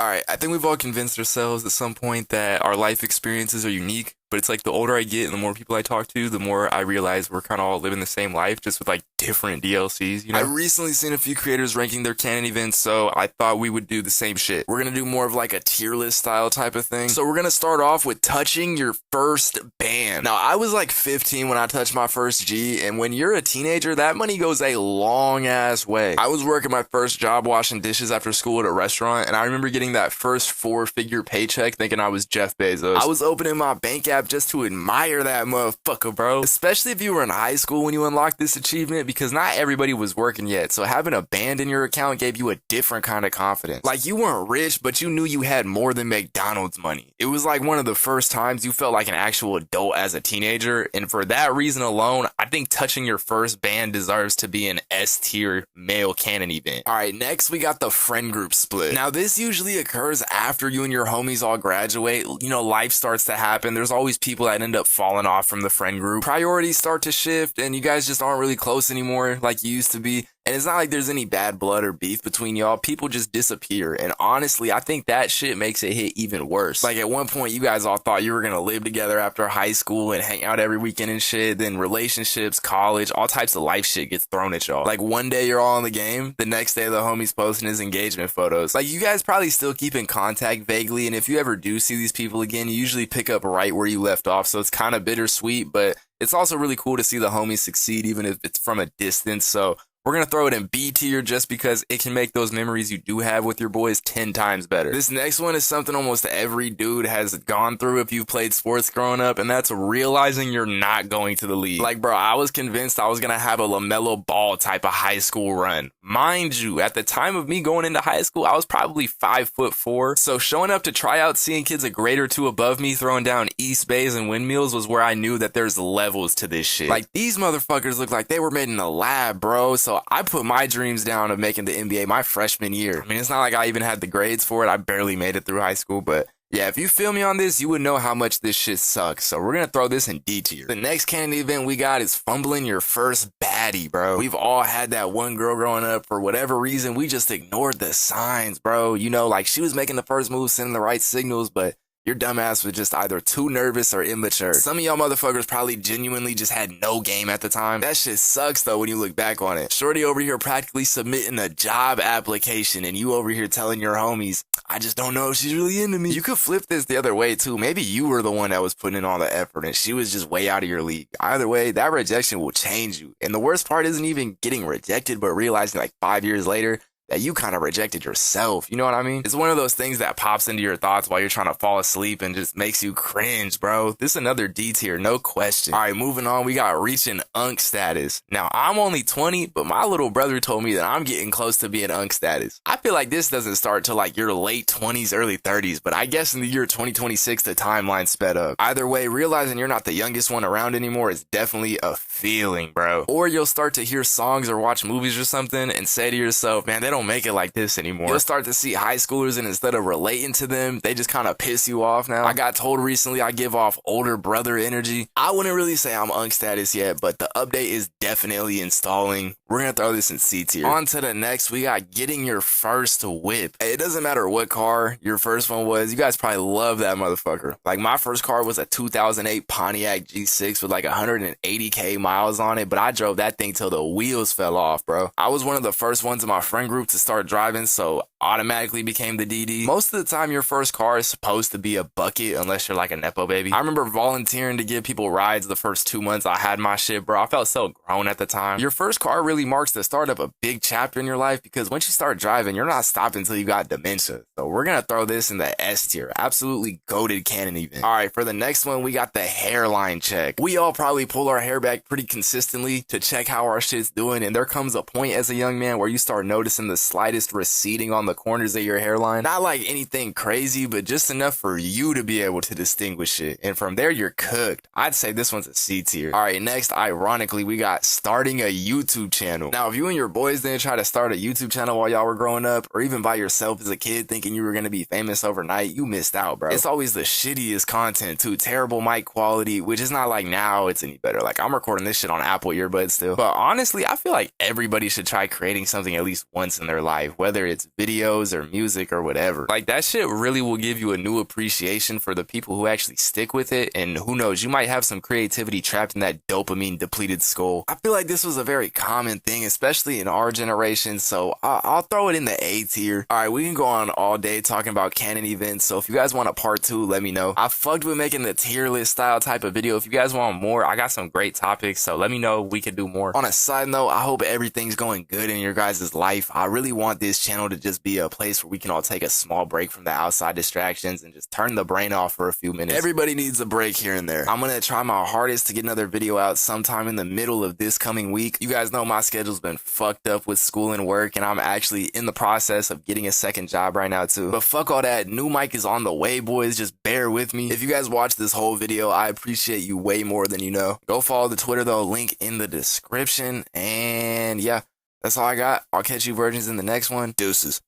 All right, I think we've all convinced ourselves at some point that our life experiences are unique, but it's like the older I get and the more people I talk to, the more I realize we're kind of all living the same life, just with like different DLCs, you know? I recently seen a few creators ranking their canon events, so I thought we would do the same shit. We're gonna do more of like a tier list style type of thing. So we're gonna start off with touching your first band. Now, I was like 15 when I touched my first G, and when you're a teenager, that money goes a long ass way. I was working my first job washing dishes after school at a restaurant, and I remember getting that first four-figure paycheck thinking I was Jeff Bezos. I was opening my bank app just to admire that motherfucker, bro. Especially if you were in high school when you unlocked this achievement, because not everybody was working yet, so having a band in your account gave you a different kind of confidence. Like, you weren't rich, but you knew you had more than McDonald's money. It was like one of the first times you felt like an actual adult as a teenager, and for that reason alone, I think touching your first band deserves to be an S-tier male canon event. Alright, next we got the friend group split. Now, this usually occurs after you and your homies all graduate. You know, life starts to happen. There's always people that end up falling off from the friend group. Priorities start to shift, and you guys just aren't really close anymore like you used to be. And it's not like there's any bad blood or beef between y'all. People just disappear. And honestly, I think that shit makes it hit even worse. Like, at one point, you guys all thought you were gonna live together after high school and hang out every weekend and shit. Then relationships, college, all types of life shit gets thrown at y'all. Like, one day you're all in the game, the next day the homie's posting his engagement photos. Like, you guys probably still keep in contact vaguely, and if you ever do see these people again, you usually pick up right where you left off. So it's kind of bittersweet, but it's also really cool to see the homies succeed, even if it's from a distance. So we're going to throw it in B tier just because it can make those memories you do have with your boys 10 times better. This next one is something almost every dude has gone through if you've played sports growing up, and that's realizing you're not going to the league. Like, bro, I was convinced I was going to have a LaMelo Ball type of high school run. Mind you, at the time of me going into high school, I was probably 5'4", so showing up to tryouts, seeing kids a grade or two above me throwing down East Bays and windmills was where I knew that there's levels to this shit. Like, these motherfuckers look like they were made in a lab, bro. So I put my dreams down of making the NBA my freshman year. I mean, it's not like I even had the grades for it. I barely made it through high school, but yeah, if you feel me on this, you would know how much this shit sucks. So we're gonna throw this in D tier. The next canon event we got is fumbling your first baddie, bro. We've all had that one girl growing up. For whatever reason, we just ignored the signs, bro. You know, like, she was making the first move, sending the right signals, but your dumbass was just either too nervous or immature. Some of y'all motherfuckers probably genuinely just had no game at the time. That shit sucks though when you look back on it. Shorty over here practically submitting a job application, and you over here telling your homies, I just don't know if she's really into me. You could flip this the other way too. Maybe you were the one that was putting in all the effort and she was just way out of your league. Either way, that rejection will change you. And the worst part isn't even getting rejected, but realizing like 5 years later that you kind of rejected yourself. You know what I mean? It's one of those things that pops into your thoughts while you're trying to fall asleep and just makes you cringe, bro. This is another D tier, no question. All right, moving on, we got reaching unk status. Now, I'm only 20, but my little brother told me that I'm getting close to being unk status. I feel like this doesn't start till like your late 20s, early 30s, but I guess in the year 2026, the timeline sped up. Either way, realizing you're not the youngest one around anymore is definitely a feeling, bro. Or you'll start to hear songs or watch movies or something and say to yourself, man, they don't make it like this anymore. You'll start to see high schoolers, and instead of relating to them, they just kind of piss you off now. I got told recently I give off older brother energy. I wouldn't really say I'm unk status yet, but the update is definitely installing. We're gonna throw this in C tier. On to the next, we got getting your first whip. It doesn't matter what car your first one was, you guys probably love that motherfucker. Like, my first car was a 2008 Pontiac G6 with like 180k miles on it, but I drove that thing till the wheels fell off, bro. I was one of the first ones in my friend group to start driving, so automatically became the DD. Most of the time, your first car is supposed to be a bucket unless you're like a Nepo baby. I remember volunteering to give people rides the first 2 months I had my shit, bro. I felt so grown at the time. Your first car really marks the start of a big chapter in your life, because once you start driving, you're not stopping until you got dementia. So we're gonna throw this in the S tier. Absolutely goated canon event. All right, for the next one, we got the hairline check. We all probably pull our hair back pretty consistently to check how our shit's doing, and there comes a point as a young man where you start noticing the slightest receding on the corners of your hairline. Not like anything crazy, but just enough for you to be able to distinguish it. And from there, you're cooked. I'd say this one's a C tier. All right, next, ironically, we got starting a YouTube channel. Now, if you and your boys didn't try to start a YouTube channel while y'all were growing up, or even by yourself as a kid thinking you were going to be famous overnight, you missed out, bro. It's always the shittiest content too. Terrible mic quality, which is not like now it's any better. Like, I'm recording this shit on Apple earbuds still. But honestly, I feel like everybody should try creating something at least once in their life, whether it's video videos or music or whatever. Like, that shit really will give you a new appreciation for the people who actually stick with it, and who knows, you might have some creativity trapped in that dopamine depleted skull. I feel like this was a very common thing, especially in our generation, so I'll throw it in the A tier. Alright, we can go on all day talking about Canon events, so if you guys want a part 2, let me know. I fucked with making the tier list style type of video. If you guys want more, I got some great topics, so let me know, we can do more. On a side note, I hope everything's going good in your guys' life. I really want this channel to just be a place where we can all take a small break from the outside distractions and just turn the brain off for a few minutes. Everybody needs a break here and there. I'm gonna try my hardest to get another video out sometime in the middle of this coming week. You guys know my schedule's been fucked up with school and work, and I'm actually in the process of getting a second job right now too. But fuck all that, new mic is on the way, boys. Just bear with me. If you guys watched this whole video, I appreciate you way more than you know. Go follow the Twitter though, link in the description. And yeah, that's all I got. I'll catch you virgins in the next one. Deuces.